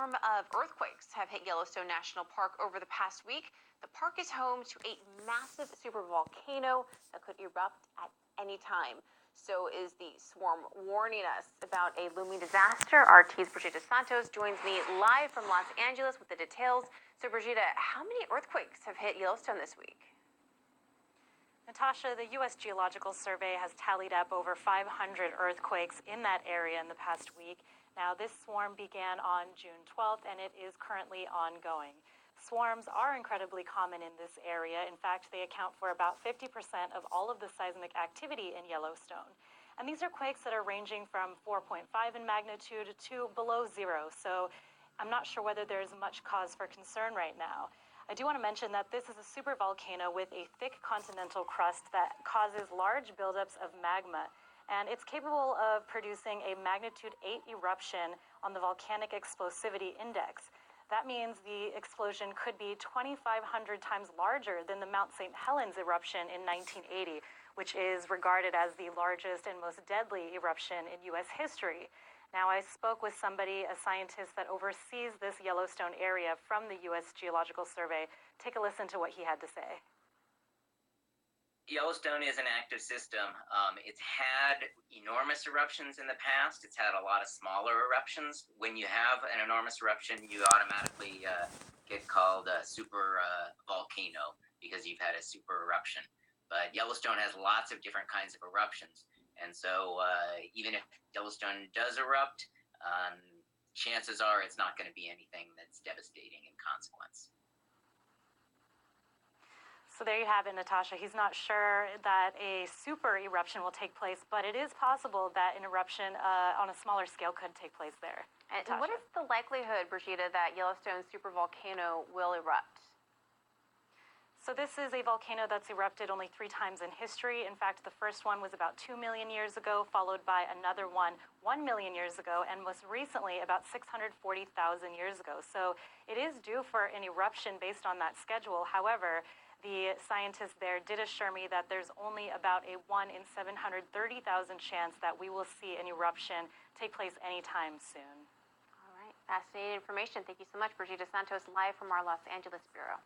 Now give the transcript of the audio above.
swarm of earthquakes have hit Yellowstone National Park over the past week. The park is home to a massive supervolcano that could erupt at any time. So is the swarm warning us about a looming disaster? RT's Brigida Santos joins me live from Los Angeles with the details. So Brigida, how many earthquakes have hit Yellowstone this week? Natasha, the U.S. Geological Survey has tallied up over 500 earthquakes in that area in the past week. Now, this swarm began on June 12th, and it is currently ongoing. Swarms are incredibly common in this area. In fact, they account for about 50% of all of the seismic activity in Yellowstone. And these are quakes that are ranging from 4.5 in magnitude to below zero. So I'm not sure whether there's much cause for concern right now. I do want to mention that this is a supervolcano with a thick continental crust that causes large buildups of magma, and it's capable of producing a magnitude 8 eruption on the volcanic explosivity index. That means the explosion could be 2,500 times larger than the Mount St. Helens eruption in 1980, which is regarded as the largest and most deadly eruption in U.S. history. Now, I spoke with somebody, a scientist that oversees this Yellowstone area from the U.S. Geological Survey. Take a listen to what he had to say. Yellowstone is an active system. It's had enormous eruptions in the past. It's had a lot of smaller eruptions. When you have an enormous eruption, you automatically get called a super volcano because you've had a super eruption. But Yellowstone has lots of different kinds of eruptions. And so even if Yellowstone does erupt, chances are it's not going to be anything that's devastating in consequence. So there you have it, Natasha. He's not sure that a super eruption will take place, but it is possible that an eruption on a smaller scale could take place there. And what is the likelihood, Brigida, that Yellowstone supervolcano will erupt? So this is a volcano that's erupted only 3 times in history. In fact, the first one was about 2 million years ago, followed by another one 1 million years ago, and most recently about 640,000 years ago. So it is due for an eruption based on that schedule. However, the scientists there did assure me that there's only about a 1 in 730,000 chance that we will see an eruption take place anytime soon. All right, fascinating information. Thank you so much, Brigida Santos, live from our Los Angeles bureau.